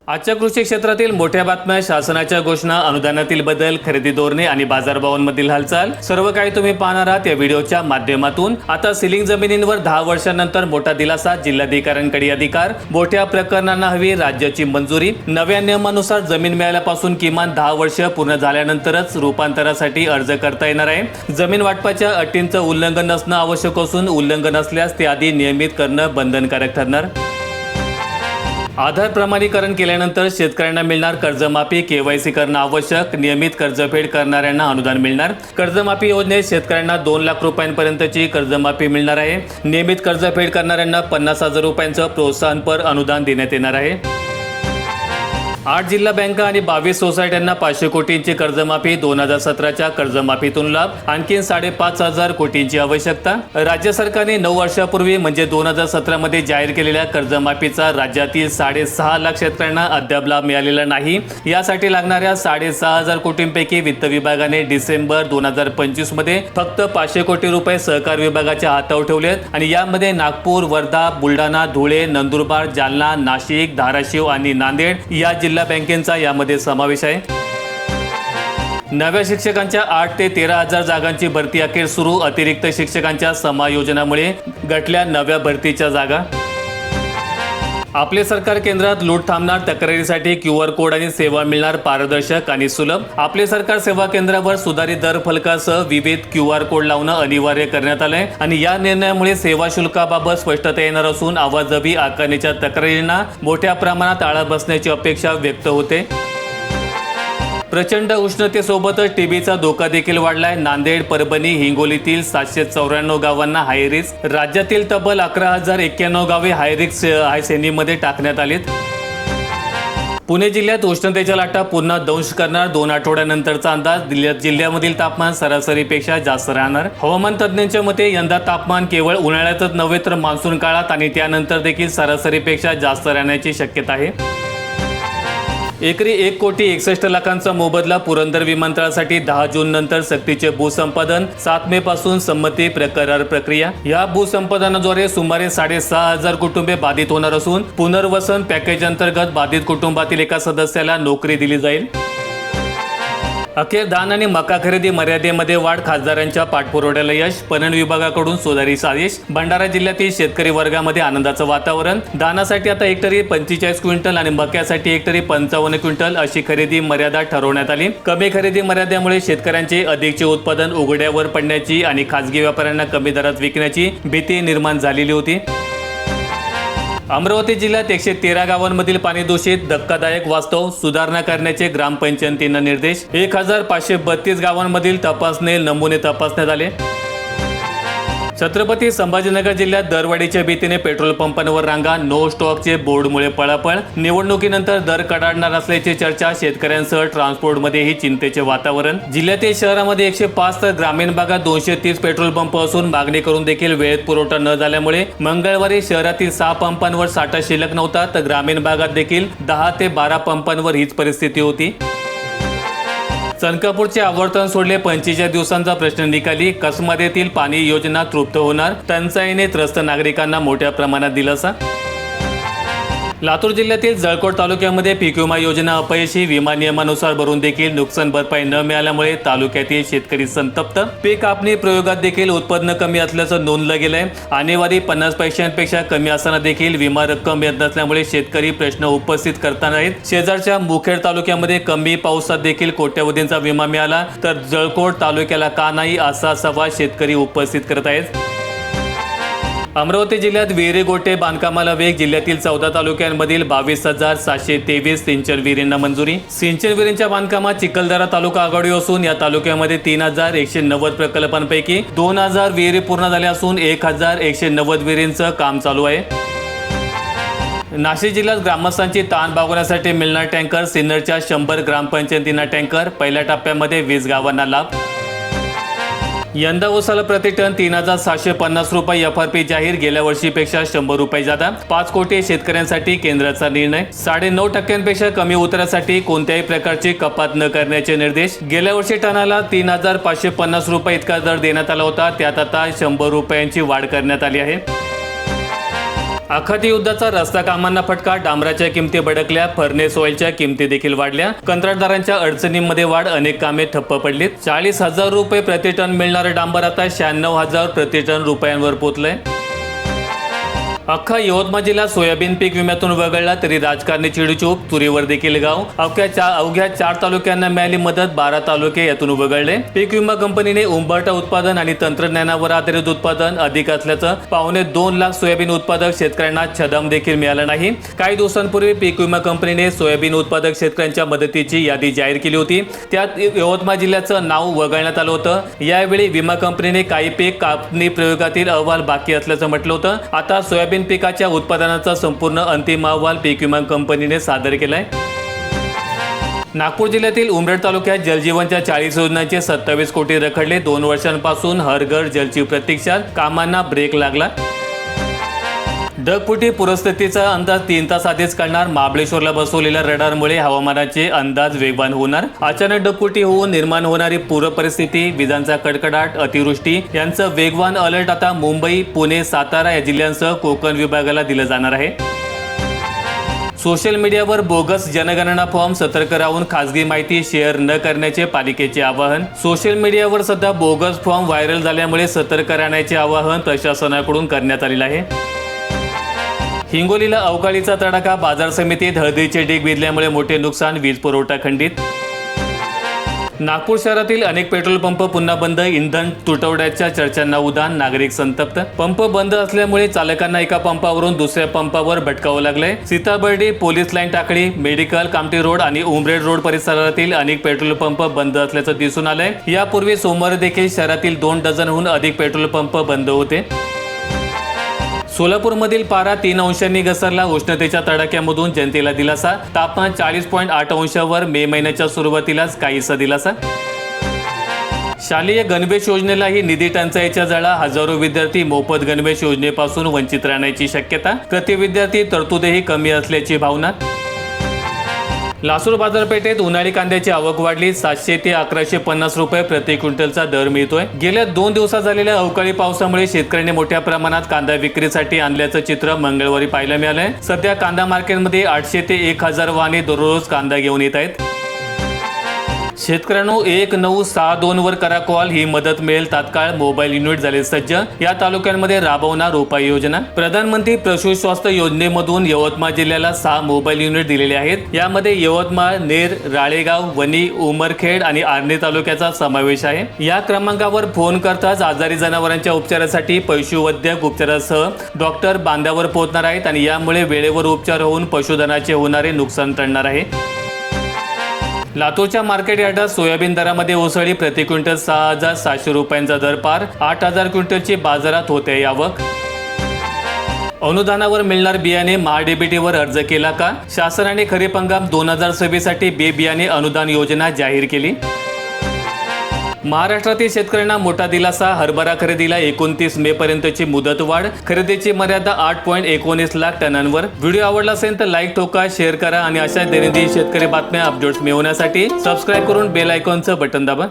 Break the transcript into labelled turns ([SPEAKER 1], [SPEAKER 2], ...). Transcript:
[SPEAKER 1] आजच्या कृषी क्षेत्रातील मोठ्या बातम्या, शासनाच्या घोषणा, अनुदानातील बदल, खरेदी धोरणे आणि बाजारभावांमधील हालचाल सर्व काही तुम्ही पाहणार आहात या व्हिडिओच्या माध्यमातून। आता सिलिंग जमिनींवर 10 वर्षांनंतर मोठा दिलासा, जिल्हाधिकाऱ्यांकडे अधिकार, मोठ्या प्रकरणांना हवी राज्याची मंजुरी। नव्या नियमानुसार जमीन मिळाल्यापासून किमान 10 वर्ष पूर्ण झाल्यानंतरच रूपांतरासाठी अर्ज करता येणार आहे। जमीन वाटपाच्या अटींचं उल्लंघन नसणं आवश्यक असून उल्लंघन असल्यास ते आधी नियमित करणं बंधनकारक ठरणार। आधार प्रमाणीकरण केल्यानंतर शेतकऱ्यांना मिळणार कर्जमाफी, केवायसी करणं आवश्यक, नियमित कर्जफेड करणाऱ्यांना अनुदान मिळणार। कर्जमाफी योजनेत शेतकऱ्यांना 2 लाख रुपयांपर्यंतची कर्जमाफी मिळणार आहे। नियमित कर्जफेड करणाऱ्यांना 50,000 रुपयांचं प्रोत्साहनपर अनुदान देण्यात येणार आहे। 8 जिल्हा बँका आणि 22 सोसायट्यांना 500 कोटींची कर्जमाफी, 2017च्या कर्जमाफीतून लाभ, आणखी 5,500 कोटींची आवश्यकता। राज्य सरकारने 9 वर्षापूर्वी म्हणजे 2017 जाहीर केलेल्या कर्जमाफीचा राज्यातील 6.5 लाख शेतकऱ्यांना अद्याप लाभ मिळालेला नाही। यासाठी लागणाऱ्या 6,500 कोटींपैकी वित्त विभागाने डिसेंबर 2025 मध्ये फक्त 500 कोटी रुपये सहकार विभागाच्या हातावर ठेवलेत आणि यामध्ये नागपूर, वर्धा, बुलढाणा, धुळे, नंदुरबार, जालना, नाशिक, धाराशिव आणि नांदेड या जिल्हा बँकेचा यामध्ये समावेश आहे। नव्या शिक्षकांच्या 8 ते 13,000 जागांची भरती अखेर सुरू, अतिरिक्त शिक्षकांच्या समायोजनामुळे घटल्या नव्या भरतीच्या जागा। आपले सरकार केंद्रात लूट थांबणार, तक्रारीसाठी QR कोड आणि सेवा मिळणार पारदर्शक आणि सुलभ। आपले सरकार सेवा केंद्रावर सुधारित दर फलकासह विविध QR कोड लावणं अनिवार्य करण्यात आलंय आणि या निर्णयामुळे सेवा शुल्काबाबत स्पष्टता येणार असून आवाजवी आकारणीच्या तक्रारींना मोठ्या प्रमाणात आळा बसण्याची अपेक्षा व्यक्त होते। प्रचंड उष्णतेसोबतच टीबीचा धोका देखील वाढलाय। नांदेड, परभणी, हिंगोलीतील 794 गावांना हाय रिस्क, राज्यातील तब्बल 11,091 गावे हाय श्रेणीमध्ये टाकण्यात आलीत। पुणे जिल्ह्यात उष्णतेच्या लाटा पुन्हा दंश करणार, 2 आठवड्यानंतरचा अंदाज। जिल्ह्यामधील तापमान सरासरीपेक्षा जास्त राहणार। हवामान तज्ज्ञांच्या मते यंदा तापमान केवळ उन्हाळ्यातच नव्हे तर मान्सून काळात आणि त्यानंतर देखील सरासरीपेक्षा जास्त राहण्याची शक्यता आहे। एकरी 1,61,00,000चा मोबदला पुरंदर विमानतळासाठी 10 जून नंतर सक्तीचे भूसंपादन, 7 मे पासून संमती करार प्रक्रिया। या भूसंपादनाद्वारे सुमारे 6,500 कुटुंबे बाधित होणार असून पुनर्वसन पॅकेज अंतर्गत बाधित कुटुंबातील एका सदस्याला नोकरी दिली जाईल। अखेर धान आणि मका खरेदी मर्यादेमध्ये वाढ, खासदारांच्या पाठपुराव्याला यश, पणन विभागाकडून सुधारित आदेश। भंडारा जिल्ह्यातील शेतकरी वर्गामध्ये आनंदाचं वातावरण। धानासाठी आता हेक्टरी 45 क्विंटल आणि मक्यासाठी हेक्टरी 55 क्विंटल अशी खरेदी मर्यादा ठरवण्यात आली। कमी खरेदी मर्यादेमुळे शेतकऱ्यांचे अधिकचे उत्पादन उघड्यावर पडण्याची आणि खासगी व्यापाऱ्यांना कमी दरात विकण्याची भीती निर्माण झालेली होती। अमरावती जिल्ह्यात 113 गावांमधील पाणी दूषित, धक्कादायक वास्तव, सुधारणा करण्याचे ग्रामपंचायतींना निर्देश। 1,532 गावांमधील तपासणी नमुने तपासण्यात आले। छत्रपती संभाजीनगर जिल्ह्यात दरवाढीच्या भीतीने पेट्रोल पंपांवर रांगा, नो स्टॉकचे बोर्डमुळे पळापळ। निवडणुकीनंतर दर कडाडणार असल्याची चर्चा, शेतकऱ्यांसह ट्रान्सपोर्टमध्येही चिंतेचे वातावरण। जिल्ह्यातील शहरामध्ये 105 तर ग्रामीण भागात 230 पेट्रोल पंप असून मागणी करून देखील वेळेत पुरवठा न झाल्यामुळे मंगळवारी शहरातील 6 पंपांवर साठा शिल्लक नव्हता तर ग्रामीण भागात देखील 10 ते 12 पंपांवर हीच परिस्थिती होती। चनकापूरचे आवर्तन सोडले, 45 दिवसांचा प्रश्न निकाली। कसमदेतील पाणी योजना तृप्त होणार, टंचाईने त्रस्त नागरिकांना मोठ्या प्रमाणात दिलासा। लातूर जिल्ह्यातील जळकोट तालुक्यामध्ये पीक विमा योजना अपयशी, विमा नियमानुसार भरून देखील नुकसान भरपाई न मिळाल्यामुळे तालुक्यातील शेतकरी संतप्त। पीक कापणी प्रयोगात देखील उत्पन्न कमी असल्याचं नोंदलं गेलंय। आणेवारी 50 पैशांपेक्षा कमी असताना देखील विमा रक्कम मिळत नसल्यामुळे शेतकरी प्रश्न उपस्थित करताना आहेत। शेजारच्या मुखेड तालुक्यामध्ये कमी पावसात देखील कोट्यवधींचा विमा मिळाला तर जळकोट तालुक्याला का नाही, असा सवाल शेतकरी उपस्थित करत आहेत। अमरावती जिल्ह्यात विहिरी गोटे बांधकामाला वेग, जिल्ह्यातील 14 तालुक्यांमधील 22,723 सिंचन विहिरींना मंजुरी। सिंचन विहिरींच्या बांधकामात चिखलदरा तालुका आघाडीवर असून या तालुक्यामध्ये 3,190 प्रकल्पांपैकी 2,000 विहिरी पूर्ण झाल्या असून 1,190 विहिरींचं काम चालू आहे। नाशिक जिल्ह्यात ग्रामस्थांची ताण भागवण्यासाठी मिळणार टँकर, सिन्नरच्या 100 ग्रामपंचायतींना टँकर, पहिल्या टप्प्यामध्ये 20 गावांना लाभ। यंदा ऊसाला प्रति टन 3,750 रुपये FRP जाहीर, गेल्या वर्षीपेक्षा 100 रुपये जादा। 5 कोटी शेतकऱ्यांसाठी केंद्राचा निर्णय। 9.5% कमी उतरासाठी कोणत्याही प्रकारची कपात न करण्याचे निर्देश। गेल्या वर्षी टनाला 3,550 रुपये इतका दर देण्यात आला होता, त्यात आता 100 रुपयांची वाढ करण्यात आली आहे। आखाती युद्धाचा रस्ता कामांना फटका, डांबराच्या किमती भडकल्या, फर्नेस ऑइलच्या किमती देखील वाढल्या, कंत्राटदारांच्या अडचणींमध्ये वाढ, अनेक कामे ठप्प पडलीत. 40,000 रुपये प्रति टन मिळणारं डांबर आता 96,000 प्रति टन रुपयांवर पोहोचलंय. अख्खा यवतमाळ जिल्हा सोयाबीन पीक विम्यातून वगळला तरी राजकारणी चिडीचूप, तुरीवर देखील गाव. अवघ्या 4 तालुक्यांना मिळाली मदत, 12 तालुके यातून वगळले. पीक विमा कंपनीने उंबरठा उत्पादन आणि तंत्रज्ञानावर आधारित उत्पादन अधिक असल्याचं 2.25 लाख सोयाबीन उत्पादक शेतकऱ्यांना छदम देखील मिळाला नाही. काही दिवसांपूर्वी पीक विमा कंपनीने सोयाबीन उत्पादक शेतकऱ्यांच्या मदतीची यादी जाहीर केली होती. त्यात यवतमाळ जिल्ह्याचं नाव वगळण्यात आलं होतं. यावेळी विमा कंपनीने काही पीक कापणी प्रयोगातील अहवाल बाकी असल्याचं म्हटलं होतं. आता सोयाबीन पिकाच्या उत्पादनाचा संपूर्ण अंतिम अहवाल पीक विमा कंपनीने सादर केलाय. नागपूर जिल्ह्यातील उमरेड तालुक्यात जलजीवनच्या 40 योजनांचे 27 कोटी रखडले. 2 वर्षांपासून हर घर जलची प्रतीक्षा, कामांना ब्रेक लागला. ढगफुटी पूरस्थितीचा अंदाज 3 तास आधीच कळणार. महाबळेश्वरला बसवलेल्या रडारमुळे हवामानाचे अंदाज वेगवान होणार. अचानक ढगफुटी होऊन निर्माण होणारी पूर परिस्थिती, विजांचा कडकडाट, अतिवृष्टी यांचं वेगवान अलर्ट आता मुंबई, पुणे, सातारा या जिल्ह्यांसह कोकण विभागाला दिलं जाणार आहे. सोशल मीडियावर बोगस जनगणना फॉर्म, सतर्क राहून खासगी माहिती शेअर न करण्याचे पालिकेचे आवाहन. सोशल मीडियावर सध्या बोगस फॉर्म व्हायरल झाल्यामुळे सतर्क राहण्याचे आवाहन प्रशासनाकडून करण्यात आलेलं आहे. हिंगोलीला अवकाळीचा तडाखा, बाजार समितीत हळदीचे ढीग भिजल्यामुळे मोठे नुकसान, वीज पुरवठा खंडित. नागपूर शहरातील अनेक पेट्रोल पंप पुन्हा बंद, इंधन तुटवड्याच्या चर्चांना उधाण, नागरिक संतप्त. पंप बंद असल्यामुळे चालकांना एका पंपावरून दुसऱ्या पंपावर भटकावं लागलंय. Sitabardi, police line Takli, medical, Kamthi road आणि उमरेड रोड परिसरातील अनेक पेट्रोल पंप बंद असल्याचं दिसून आलंय. यापूर्वी सोमवारी देखील शहरातील 2 डझनहून अधिक पेट्रोल पंप बंद होते. सोलापूरमधील पारा 3 अंशांनी घसरला. उष्णतेच्या तडाख्यामधून जनतेला दिलासा. तापमान 40.8 अंशावर मे महिन्याच्या सुरुवातीलाच काहीसा दिलासा. शालेय गणवेश योजनेलाही निधी टंचाईच्या जाळा, हजारो विद्यार्थी मोफत गणवेश योजनेपासून वंचित राहण्याची शक्यता. प्रति विद्यार्थी तरतुदही कमी असल्याची भावना. लासूर बाजारपेठेत उन्हाळी कांद्याची आवक वाढली. 700 ते 1150 रुपये प्रति क्विंटलचा दर मिळतोय. गेल्या 2 दिवसात झालेल्या अवकाळी पावसामुळे शेतकऱ्यांनी मोठ्या प्रमाणात कांदा विक्रीसाठी आणल्याचं चित्र मंगळवारी पाहायला मिळालंय. सध्या कांदा मार्केटमध्ये 800 ते 1000 वाहने दररोज कांदा घेऊन येत आहेत. शेतकऱ्यांनो 1962 वर करा कॉल, ही मदत मिळेल तात्काळ. मोबाईल युनिट झाले सज्ज. या तालुक्यांमध्ये राबवणार उपाय योजना. प्रधानमंत्री पशु स्वास्थ्य योजनेमधून यवतमाळ जिल्ह्याला 6 मोबाईल युनिट दिलेले आहेत. यामध्ये यवतमाळ, नेर, राळेगाव, वणी, उमरखेड आणि आर्णी तालुक्याचा समावेश आहे. या क्रमांकावर फोन करताच आजारी जनावरांच्या उपचारासाठी पशुवैद्यक उपचारासह डॉक्टर बांधावर पोहोचणार आहेत आणि यामुळे वेळेवर उपचार होऊन पशुधनाचे होणारे नुकसान टळणार आहे. लातूरच्या मार्केट यार्डात सोयाबीन दरामध्ये उसळी. प्रति क्विंटल 6,700 रुपयांचा दर पार. 8,000 क्विंटलची बाजारात होते आवक. अनुदानावर मिळणार बियाणे, महाडीबीटीवर अर्ज केला का? शासनाने खरीप हंगाम 2026 साठी बी बियाणे अनुदान योजना जाहीर केली. महाराष्ट्रातील शेतकऱ्यांना मोठा दिलासा. हरभरा खरेदीला 29 मे पर्यंतची मुदत वाढ. खरेदीची मर्यादा 8.19 लाख टनांवर. व्हिडिओ आवडला असेल तर लाईक ठोका, शेअर करा आणि अशा दैनंदिन शेतकरी बातम्या अपडेट्स मिळवण्यासाठी सबस्क्राईब करून बेल आयकॉनचं बटन दाबा.